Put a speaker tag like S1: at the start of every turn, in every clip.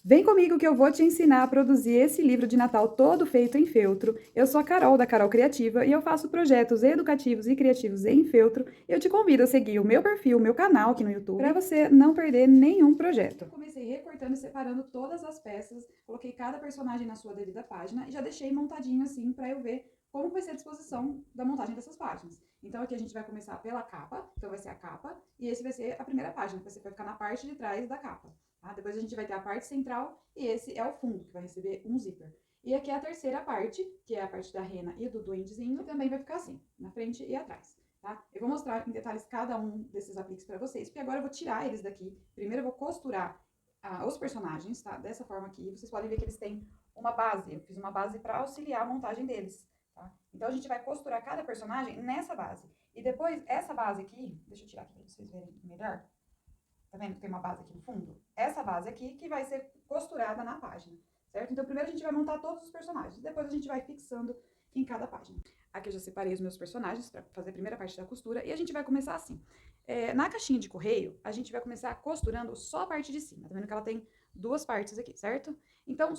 S1: Vem comigo que eu vou te ensinar a produzir esse livro de Natal todo feito em feltro. Eu sou a Carol, da Carol Criativa, e eu faço projetos educativos e criativos em feltro. Eu te convido a seguir o meu perfil, o meu canal aqui no YouTube, para você não perder nenhum projeto. Eu comecei recortando e separando todas as peças, coloquei cada personagem na sua devida página e já deixei montadinho assim para eu ver como vai ser a disposição da montagem dessas páginas. Então aqui a gente vai começar pela capa, então vai ser a capa, e esse vai ser a primeira página, que vai ficar na parte de trás da capa. Tá? Depois a gente vai ter a parte central e esse é o fundo, que vai receber um zíper. E aqui é a terceira parte, que é a parte da rena e do duendezinho, que também vai ficar assim, na frente e atrás. Tá? Eu vou mostrar em detalhes cada um desses apliques para vocês, porque agora eu vou tirar eles daqui. Primeiro eu vou costurar os personagens, tá? Dessa forma aqui. Vocês podem ver que eles têm uma base. Eu fiz uma base para auxiliar a montagem deles. Tá? Então a gente vai costurar cada personagem nessa base. E depois, essa base aqui, deixa eu tirar aqui para vocês verem melhor. Tá vendo que tem uma base aqui no fundo? Essa base aqui que vai ser costurada na página, certo? Então, primeiro a gente vai montar todos os personagens, depois a gente vai fixando em cada página. Aqui eu já separei os meus personagens para fazer a primeira parte da costura e a gente vai começar assim. Na caixinha de correio, a gente vai começar costurando só a parte de cima. Tá vendo que ela tem duas partes aqui, certo? Então,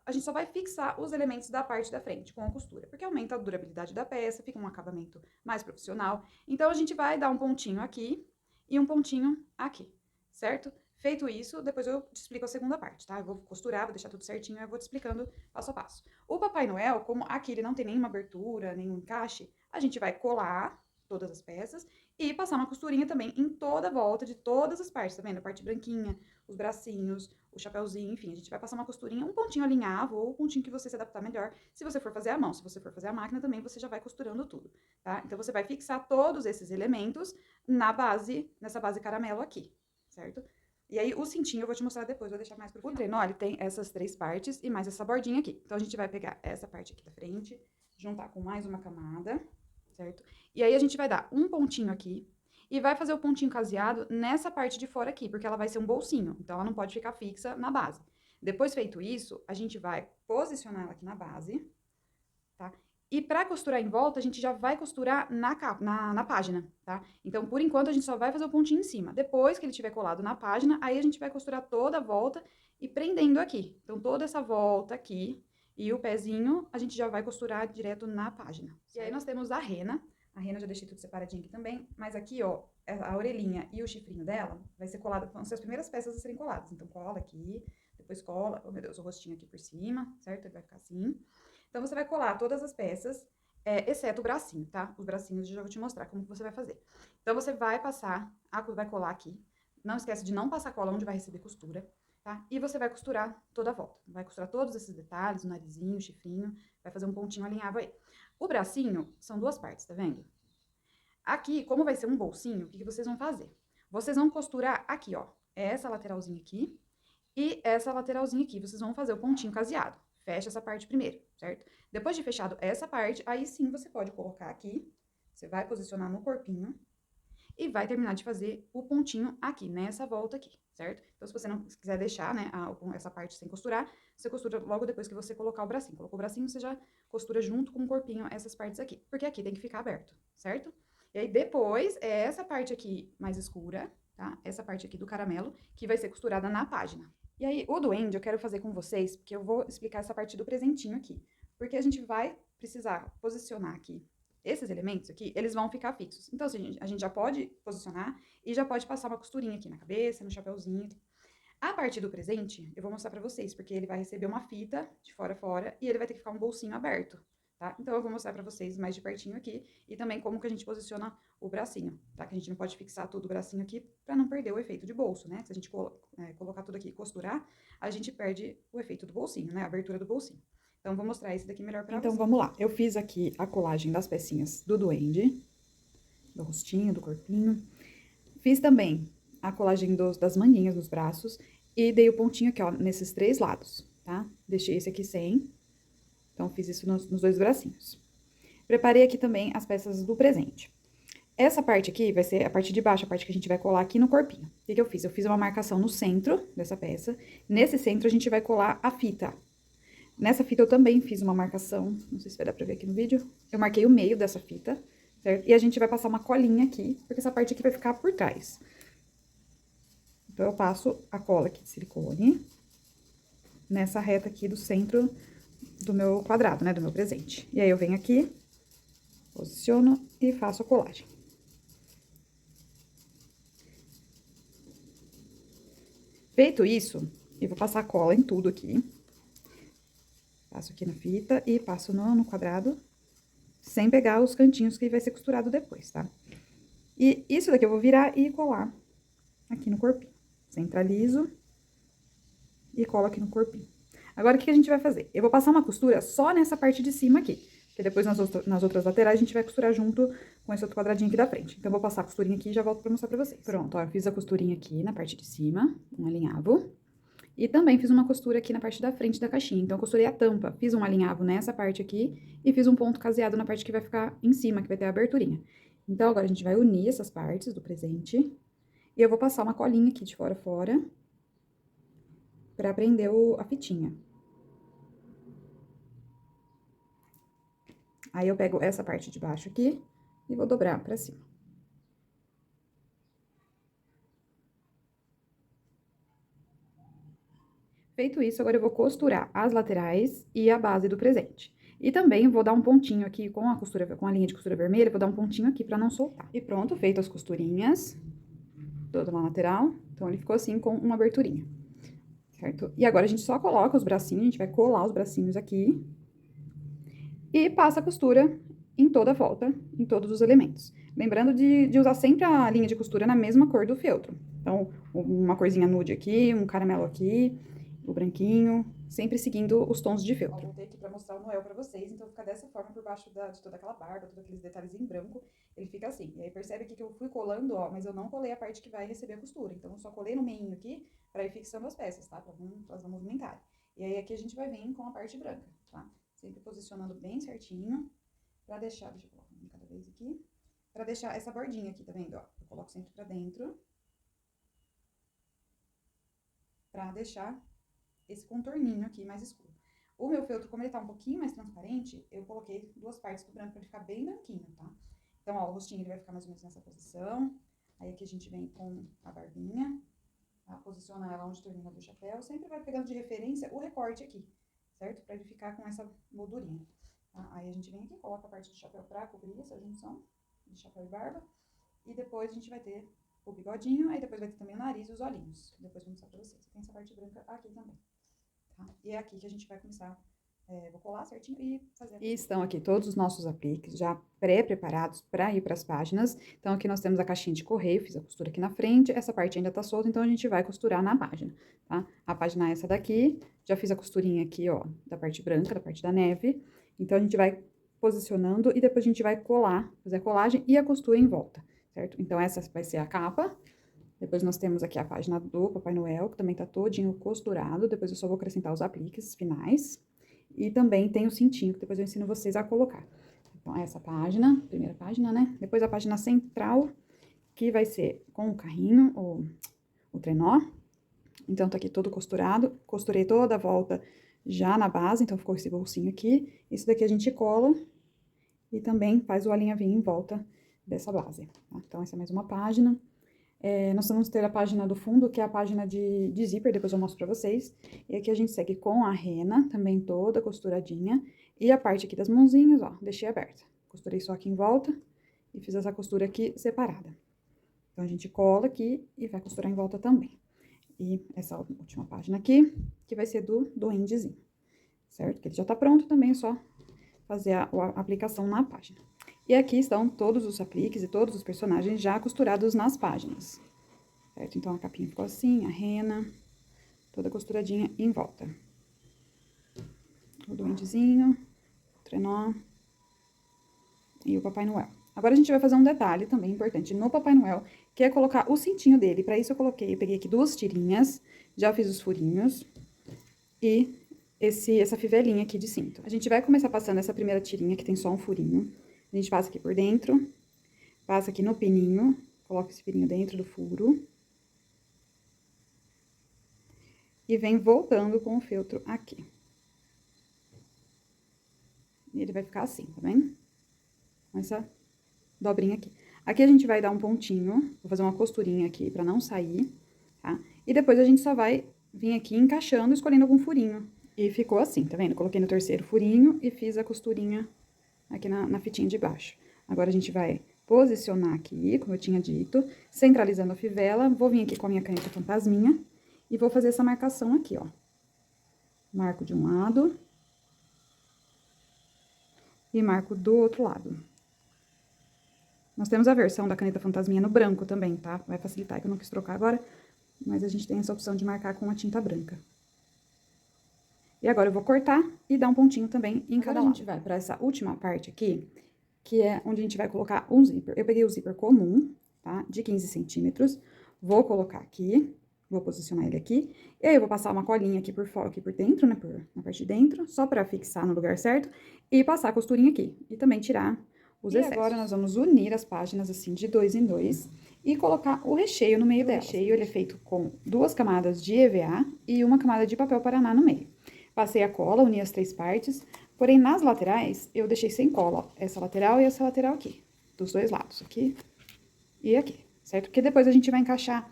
S1: a gente só vai fixar os elementos da parte da frente com a costura, porque aumenta a durabilidade da peça, fica um acabamento mais profissional. Então, a gente vai dar um pontinho aqui e um pontinho aqui, certo? Feito isso, depois eu te explico a segunda parte, tá? Eu vou costurar, vou deixar tudo certinho, eu vou te explicando passo a passo. O Papai Noel, como aqui ele não tem nenhuma abertura, nenhum encaixe, a gente vai colar todas as peças e passar uma costurinha também em toda a volta de todas as partes, tá vendo? A parte branquinha, os bracinhos, o chapéuzinho, enfim, a gente vai passar uma costurinha, um pontinho alinhável ou um pontinho que você se adaptar melhor. Se você for fazer à mão, se você for fazer à máquina também, você já vai costurando tudo, tá? Então, você vai fixar todos esses elementos na base, nessa base caramelo aqui, certo? E aí, o cintinho eu vou te mostrar depois, vou deixar mais pro final. O trenó, ele tem essas três partes e mais essa bordinha aqui. Então, a gente vai pegar essa parte aqui da frente, juntar com mais uma camada, certo? E aí, a gente vai dar um pontinho aqui e vai fazer o pontinho caseado nessa parte de fora aqui, porque ela vai ser um bolsinho. Então, ela não pode ficar fixa na base. Depois feito isso, a gente vai posicionar ela aqui na base, tá? E para costurar em volta, a gente já vai costurar na página, tá? Então, por enquanto, a gente só vai fazer o pontinho em cima. Depois que ele tiver colado na página, aí a gente vai costurar toda a volta e prendendo aqui. Então, toda essa volta aqui e o pezinho, a gente já vai costurar direto na página. Certo? E aí, nós temos a rena. A rena eu já deixei tudo separadinho aqui também. Mas aqui, ó, a orelhinha e o chifrinho dela vai ser colada, vão ser as primeiras peças a serem coladas. Então, cola aqui, depois cola, oh meu Deus, o rostinho aqui por cima, certo? Ele vai ficar assim. Então, você vai colar todas as peças, exceto o bracinho, tá? Os bracinhos eu já vou te mostrar como que você vai fazer. Então, você vai passar, vai colar aqui. Não esquece de não passar cola onde vai receber costura, tá? E você vai costurar toda a volta. Vai costurar todos esses detalhes, o narizinho, o chifrinho, vai fazer um pontinho alinhável aí. O bracinho são duas partes, tá vendo? Aqui, como vai ser um bolsinho, o que vocês vão fazer? Vocês vão costurar aqui, ó, essa lateralzinha aqui e essa lateralzinha aqui. Vocês vão fazer o pontinho caseado. Fecha essa parte primeiro, certo? Depois de fechado essa parte, aí sim você pode colocar aqui, você vai posicionar no corpinho e vai terminar de fazer o pontinho aqui, nessa volta aqui, certo? Então, se você não quiser deixar, né, essa parte sem costurar, você costura logo depois que você colocar o bracinho. Colocou o bracinho, você já costura junto com o corpinho essas partes aqui, porque aqui tem que ficar aberto, certo? E aí, depois, é essa parte aqui mais escura, tá? Essa parte aqui do caramelo, que vai ser costurada na página. E aí, o duende eu quero fazer com vocês, porque eu vou explicar essa parte do presentinho aqui. Porque a gente vai precisar posicionar aqui esses elementos aqui, eles vão ficar fixos. Então, assim, a gente já pode posicionar e já pode passar uma costurinha aqui na cabeça, no chapéuzinho. A parte do presente, eu vou mostrar pra vocês, porque ele vai receber uma fita de fora a fora e ele vai ter que ficar um bolsinho aberto, tá? Então, eu vou mostrar pra vocês mais de pertinho aqui e também como que a gente posiciona o bracinho, tá? Que a gente não pode fixar todo o bracinho aqui pra não perder o efeito de bolso, né? Se a gente colocar tudo aqui e costurar, a gente perde o efeito do bolsinho, né? A abertura do bolsinho. Então, vou mostrar esse daqui melhor pra vocês. Então, vamos lá. Eu fiz aqui a colagem das pecinhas do duende, do rostinho, do corpinho. Fiz também a colagem das manguinhas dos braços e dei o pontinho aqui, ó, nesses três lados, tá? Deixei esse aqui sem, então fiz isso nos dois bracinhos. Preparei aqui também as peças do presente. Essa parte aqui vai ser a parte de baixo, a parte que a gente vai colar aqui no corpinho. O que que eu fiz? Eu fiz uma marcação no centro dessa peça. Nesse centro, a gente vai colar a fita. Nessa fita, eu também fiz uma marcação, não sei se vai dar pra ver aqui no vídeo. Eu marquei o meio dessa fita, certo? E a gente vai passar uma colinha aqui, porque essa parte aqui vai ficar por trás. Então, eu passo a cola aqui de silicone. nessa reta aqui do centro do meu quadrado, né, do meu presente. E aí, eu venho aqui, posiciono e faço a colagem. Feito isso, eu vou passar cola em tudo aqui. Passo aqui na fita e passo no quadrado, sem pegar os cantinhos que vai ser costurado depois, tá? E isso daqui eu vou virar e colar aqui no corpinho. Centralizo e colo aqui no corpinho. Agora, o que a gente vai fazer? Eu vou passar uma costura só nessa parte de cima aqui, porque depois nas outras laterais a gente vai costurar junto com esse outro quadradinho aqui da frente. Então, eu vou passar a costurinha aqui e já volto pra mostrar pra vocês. Pronto, ó, eu fiz a costurinha aqui na parte de cima, um alinhavo. E também fiz uma costura aqui na parte da frente da caixinha. Então, eu costurei a tampa, fiz um alinhavo nessa parte aqui e fiz um ponto caseado na parte que vai ficar em cima, que vai ter a aberturinha. Então, agora a gente vai unir essas partes do presente. E eu vou passar uma colinha aqui de fora a fora pra prender a fitinha. Aí, eu pego essa parte de baixo aqui e vou dobrar pra cima. Feito isso, agora eu vou costurar as laterais e a base do presente. E também vou dar um pontinho aqui com a linha de costura vermelha, vou dar um pontinho aqui pra não soltar. E pronto, feito as costurinhas, toda na lateral. Então, ele ficou assim com uma aberturinha, certo? E agora, a gente só coloca os bracinhos, a gente vai colar os bracinhos aqui. E passa a costura em toda a volta, em todos os elementos. Lembrando de usar sempre a linha de costura na mesma cor do feltro. Então, uma corzinha nude aqui, um caramelo aqui, o branquinho, sempre seguindo os tons de feltro. Ó, voltei aqui pra mostrar o Noel pra vocês, então fica dessa forma por baixo de toda aquela barba, todos aqueles detalhes em branco, ele fica assim. E aí, percebe aqui que eu fui colando, ó, mas eu não colei a parte que vai receber a costura. Então, eu só colei no meinho aqui pra ir fixando as peças, tá? Pra elas não movimentarem. E aí, aqui a gente vai vir com a parte branca, tá? Sempre posicionando bem certinho, pra deixar, deixa eu colocar um de cada vez aqui, pra deixar essa bordinha aqui, tá vendo, ó? Eu coloco sempre pra dentro, pra deixar esse contorninho aqui mais escuro. O meu feltro, como ele tá um pouquinho mais transparente, eu coloquei duas partes do branco pra ele ficar bem branquinho, tá? Então, ó, o rostinho ele vai ficar mais ou menos nessa posição, aí aqui a gente vem com a barbinha, tá? Posiciona ela onde termina do chapéu, sempre vai pegando de referência o recorte aqui, certo? Pra ele ficar com essa moldurinha, tá? Aí a gente vem aqui, coloca a parte do chapéu pra cobrir essa junção de chapéu e barba. E depois a gente vai ter o bigodinho, aí depois vai ter também o nariz e os olhinhos. Depois vou mostrar pra vocês. Tem essa parte branca aqui também, tá? E é aqui que a gente vai começar, vou colar certinho e fazer. E estão aqui todos os nossos apliques já pré-preparados para ir para as páginas. Então, aqui nós temos a caixinha de correio, fiz a costura aqui na frente, essa parte ainda tá solta, então a gente vai costurar na página, tá? A página é essa daqui, já fiz a costurinha aqui, ó, da parte branca, da parte da neve. Então, a gente vai posicionando e depois a gente vai colar, fazer a colagem e a costura em volta, certo? Então, essa vai ser a capa. Depois, nós temos aqui a página do Papai Noel, que também tá todinho costurado. Depois, eu só vou acrescentar os apliques finais. E também tem o cintinho, que depois eu ensino vocês a colocar. Então, essa página, primeira página, né? Depois, a página central, que vai ser com o carrinho, o trenó. Então, tá aqui todo costurado. Costurei toda a volta já na base, então ficou esse bolsinho aqui. Isso daqui a gente cola e também faz o alinhavinho em volta dessa base, tá? Então, essa é mais uma página. Nós vamos ter a página do fundo, que é a página de zíper, depois eu mostro pra vocês. E aqui a gente segue com a rena, também toda costuradinha. E a parte aqui das mãozinhas, ó, deixei aberta. Costurei só aqui em volta e fiz essa costura aqui separada. Então, a gente cola aqui e vai costurar em volta também. E essa última página aqui, que vai ser do duendezinho, certo? Que ele já tá pronto também, é só fazer a aplicação na página. E aqui estão todos os apliques e todos os personagens já costurados nas páginas, certo? Então, a capinha ficou assim, a rena, toda costuradinha em volta. O duendezinho, o trenó e o Papai Noel. Agora, a gente vai fazer um detalhe também importante no Papai Noel, que é colocar o cintinho dele. Pra isso, eu peguei aqui duas tirinhas, já fiz os furinhos e essa fivelinha aqui de cinto. A gente vai começar passando essa primeira tirinha, que tem só um furinho. A gente passa aqui por dentro, passa aqui no pininho, coloca esse pininho dentro do furo. E vem voltando com o feltro aqui. E ele vai ficar assim, tá vendo? Com essa dobrinha aqui. Aqui a gente vai dar um pontinho, vou fazer uma costurinha aqui pra não sair, tá? E depois a gente só vai vim aqui encaixando, escolhendo algum furinho. E ficou assim, tá vendo? Coloquei no terceiro furinho e fiz a costurinha aqui na fitinha de baixo. Agora, a gente vai posicionar aqui, como eu tinha dito, centralizando a fivela. Vou vir aqui com a minha caneta fantasminha e vou fazer essa marcação aqui, ó. Marco de um lado e marco do outro lado. Nós temos a versão da caneta fantasminha no branco também, tá? Vai facilitar, que eu não quis trocar agora, mas a gente tem essa opção de marcar com a tinta branca. E agora eu vou cortar e dar um pontinho também em cada lado. A gente vai pra essa última parte aqui, que é onde a gente vai colocar um zíper. Eu peguei o zíper comum, tá? De 15 centímetros. Vou colocar aqui, vou posicionar ele aqui. E aí, eu vou passar uma colinha aqui por fora, aqui por dentro, né? Na parte de dentro, só pra fixar no lugar certo. E passar a costurinha aqui. E também tirar os excessos. E agora, nós vamos unir as páginas, assim, de 2 em 2. E colocar o recheio no meio dela. O recheio, ele é feito com 2 camadas de EVA e uma camada de papel paraná no meio. Passei a cola, uni as 3 partes, porém, nas laterais, eu deixei sem cola, ó, essa lateral e essa lateral aqui, dos 2 lados, aqui e aqui, certo? Porque depois a gente vai encaixar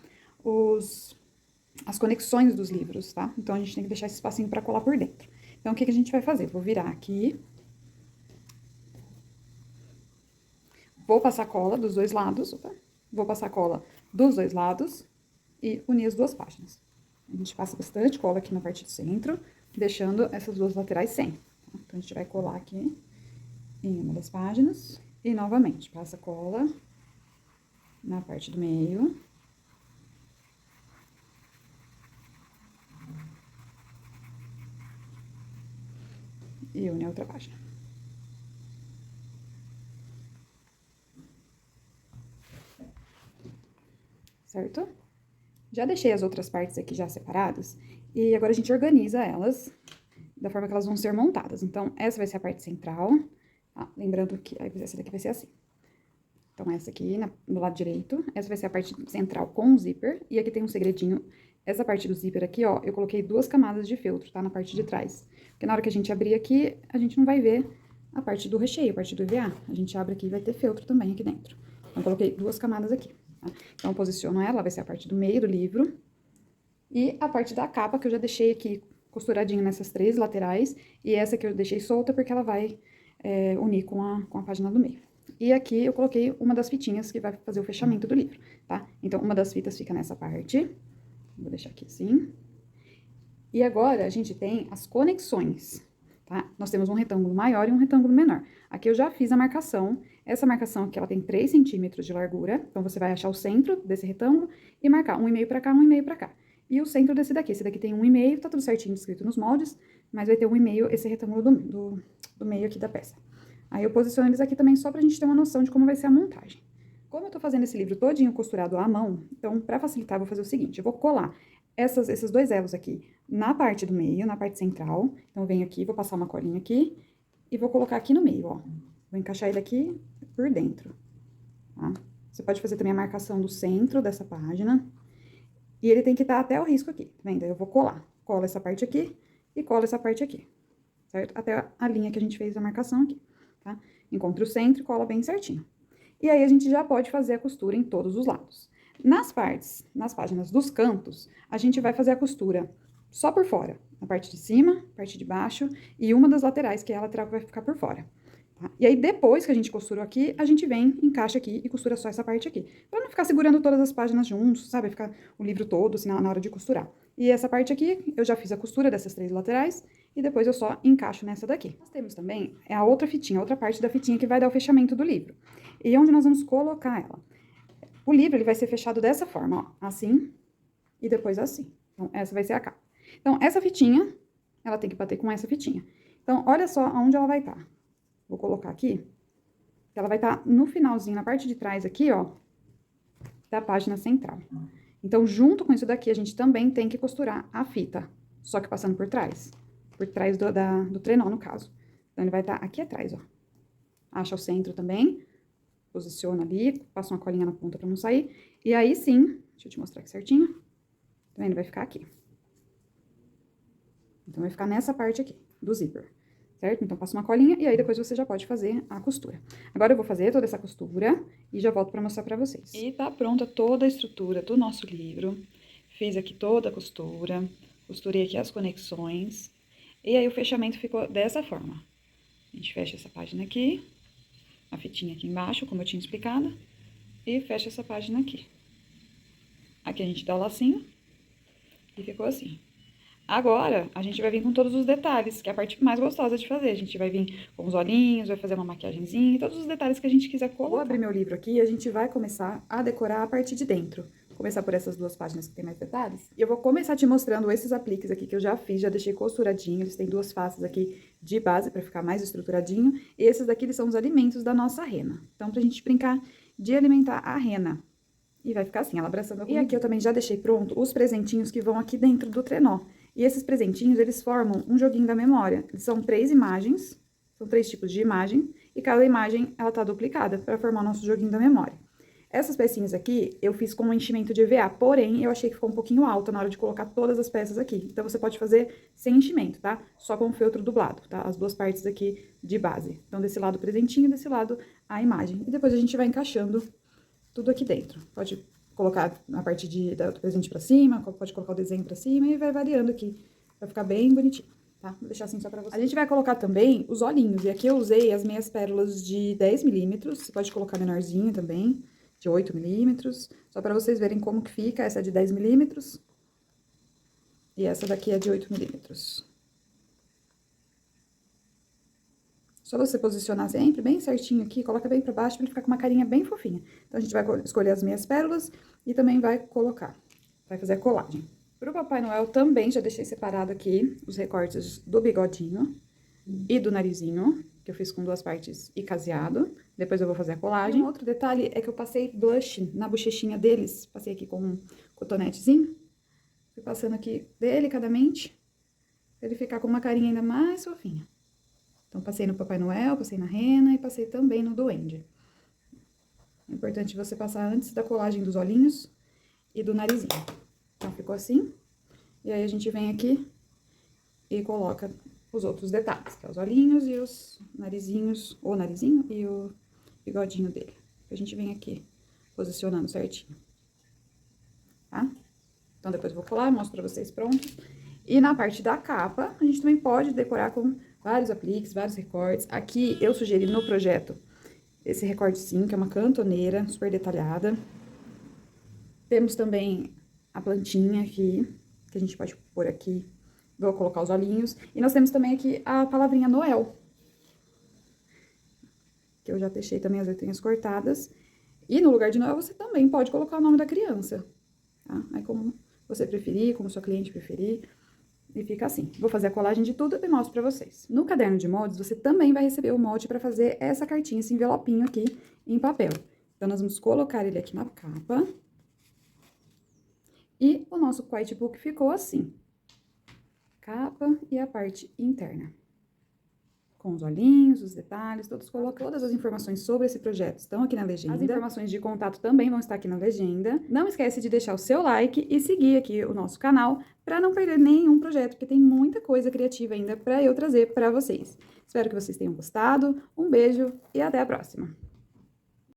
S1: as conexões dos livros, tá? Então, a gente tem que deixar esse espacinho pra colar por dentro. Então, o que a gente vai fazer? Vou virar aqui. Vou passar cola dos 2 lados, opa, vou passar cola dos 2 lados e unir as 2 páginas. A gente passa bastante cola aqui na parte do centro, deixando essas 2 laterais sem. Tá? Então, a gente vai colar aqui em uma das páginas. E, novamente, passa cola na parte do meio. E une a outra página. Certo? Já deixei as outras partes aqui já separadas. E agora a gente organiza elas da forma que elas vão ser montadas. Então, essa vai ser a parte central. Tá? Lembrando que essa daqui vai ser assim. Então, essa aqui do lado direito. Essa vai ser a parte central com o zíper. E aqui tem um segredinho. Essa parte do zíper aqui, ó, eu coloquei 2 camadas de feltro, tá? Na parte de trás. Porque na hora que a gente abrir aqui, a gente não vai ver a parte do recheio, a parte do EVA. A gente abre aqui e vai ter feltro também aqui dentro. Então, coloquei 2 camadas aqui. Tá? Então, eu posiciono ela, vai ser a parte do meio do livro. E a parte da capa, que eu já deixei aqui costuradinho nessas 3 laterais. E essa que eu deixei solta, porque ela vai unir com a página do meio. E aqui eu coloquei uma das fitinhas que vai fazer o fechamento do livro, tá? Então, uma das fitas fica nessa parte. Vou deixar aqui assim. E agora, a gente tem as conexões, tá? Nós temos um retângulo maior e um retângulo menor. Aqui eu já fiz a marcação. Essa marcação aqui, ela tem 3 centímetros de largura. Então, você vai achar o centro desse retângulo e marcar 1,5 pra cá, 1,5 pra cá. E o centro desse daqui. Esse daqui tem 1,5, tá tudo certinho escrito nos moldes, mas vai ter 1,5 esse retângulo do meio aqui da peça. Aí, eu posiciono eles aqui também só pra gente ter uma noção de como vai ser a montagem. Como eu tô fazendo esse livro todinho costurado à mão, então, pra facilitar, eu vou fazer o seguinte, eu vou colar esses 2 elos aqui na parte do meio, na parte central. Então, eu venho aqui, vou passar uma colinha aqui e vou colocar aqui no meio, ó. Vou encaixar ele aqui por dentro, tá? Você pode fazer também a marcação do centro dessa página. E ele tem que estar até o risco aqui, tá vendo? Eu vou colar. Cola essa parte aqui e cola essa parte aqui, certo? Até a linha que a gente fez a marcação aqui, tá? Encontra o centro e cola bem certinho. E aí, a gente já pode fazer a costura em todos os lados. Nas páginas dos cantos, a gente vai fazer a costura só por fora. Na parte de cima, parte de baixo e uma das laterais, que é a lateral que vai ficar por fora. Tá? E aí, depois que a gente costurou aqui, a gente vem, encaixa aqui e costura só essa parte aqui. Pra não ficar segurando todas as páginas juntos, sabe? Ficar o livro todo, assim, na hora de costurar. E essa parte aqui, eu já fiz a costura dessas 3 laterais e depois eu só encaixo nessa daqui. Nós temos também a outra fitinha, a outra parte da fitinha que vai dar o fechamento do livro. E onde nós vamos colocar ela? O livro, ele vai ser fechado dessa forma, ó, assim e depois assim. Então, essa vai ser a capa. Então, essa fitinha, ela tem que bater com essa fitinha. Então, olha só onde ela vai estar. Vou colocar aqui, ela vai estar no finalzinho, na parte de trás aqui, ó, da página central. Então, junto com isso daqui, a gente também tem que costurar a fita, só que passando por trás do trenó, no caso. Então, ele vai estar aqui atrás, ó. Acha o centro também, posiciona ali, passa uma colinha na ponta pra não sair. E aí, sim, deixa eu te mostrar aqui certinho. Tá vendo? Vai ficar aqui. Então, vai ficar nessa parte aqui, do zíper. Certo? Então, passa uma colinha e aí depois você já pode fazer a costura. Agora, eu vou fazer toda essa costura e já volto pra mostrar pra vocês. E tá pronta toda a estrutura do nosso livro. Fiz aqui toda a costura, Costurei aqui as conexões. E aí, o fechamento ficou dessa forma. A gente fecha essa página aqui, a fitinha aqui embaixo, como eu tinha explicado, e fecha essa página aqui. Aqui a gente dá o lacinho e ficou assim. Agora, a gente vai vir com todos os detalhes, que é a parte mais gostosa de fazer. A gente vai vir com os olhinhos, vai fazer uma maquiagemzinha, todos os detalhes que a gente quiser colocar. Vou abrir meu livro aqui e a gente vai começar a decorar a parte de dentro. Vou começar por essas duas páginas que tem mais detalhes. E eu vou começar te mostrando esses apliques aqui que eu já fiz, já deixei costuradinho. Eles têm duas faces aqui de base para ficar mais estruturadinho. E esses daqui, eles são os alimentos da nossa rena. Então, pra gente brincar de alimentar a rena. E vai ficar assim, ela abraçando a comida. E aqui eu também já deixei pronto os presentinhos que vão aqui dentro do trenó. E esses presentinhos, eles formam um joguinho da memória. Eles são 3 imagens, são 3 tipos de imagem, e cada imagem, ela tá duplicada para formar o nosso joguinho da memória. Essas pecinhas aqui, eu fiz com um enchimento de EVA, porém, eu achei que ficou um pouquinho alto na hora de colocar todas as peças aqui. Então, você pode fazer sem enchimento, tá? Só com feltro dublado, tá? As duas partes aqui de base. Então, desse lado o presentinho, desse lado a imagem. E depois a gente vai encaixando tudo aqui dentro. Pode colocar a parte do presente pra cima, pode colocar o desenho pra cima e vai variando aqui, pra ficar bem bonitinho, tá? Vou deixar assim só pra vocês. A gente vai colocar também os olhinhos, e aqui eu usei as meias pérolas de 10 milímetros, você pode colocar menorzinho também, de 8 milímetros, só pra vocês verem como que fica, essa é de 10 milímetros, e essa daqui é de 8 milímetros. Só você posicionar sempre bem certinho aqui, coloca bem pra baixo pra ele ficar com uma carinha bem fofinha. Então, a gente vai escolher as meias pérolas e também vai colocar, vai fazer a colagem. Pro Papai Noel também já deixei separado aqui os recortes do bigodinho e do narizinho, que eu fiz com duas partes e caseado. Depois eu vou fazer a colagem. Um outro detalhe é que eu passei blush na bochechinha deles, passei aqui com um cotonetezinho. Fui passando aqui delicadamente, pra ele ficar com uma carinha ainda mais fofinha. Então, passei no Papai Noel, passei na rena e passei também no duende. É importante você passar antes da colagem dos olhinhos e do narizinho. Então, ficou assim. E aí, a gente vem aqui e coloca os outros detalhes, que é os olhinhos e os narizinhos, o narizinho e o bigodinho dele. A gente vem aqui posicionando certinho, tá? Então, depois eu vou colar, mostro pra vocês prontos. E na parte da capa, a gente também pode decorar com vários apliques, vários recortes. Aqui, eu sugeri no projeto esse recortezinho, que é uma cantoneira super detalhada. Temos também a plantinha aqui, que a gente pode pôr aqui. Vou colocar os olhinhos. E nós temos também aqui a palavrinha Noel, que eu já deixei também as letrinhas cortadas. E no lugar de Noel, você também pode colocar o nome da criança, tá? Aí como você preferir, como sua cliente preferir. E fica assim. Vou fazer a colagem de tudo e mostro pra vocês. No caderno de moldes, você também vai receber o molde pra fazer essa cartinha, esse envelopinho aqui em papel. Então, nós vamos colocar ele aqui na capa. E o nosso quiet book ficou assim. Capa e a parte interna. Com os olhinhos, os detalhes, todos colocados. Todas as informações sobre esse projeto estão aqui na legenda. As informações de contato também vão estar aqui na legenda. Não esquece de deixar o seu like e seguir aqui o nosso canal para não perder nenhum projeto, porque tem muita coisa criativa ainda para eu trazer para vocês. Espero que vocês tenham gostado. Um beijo e até a próxima!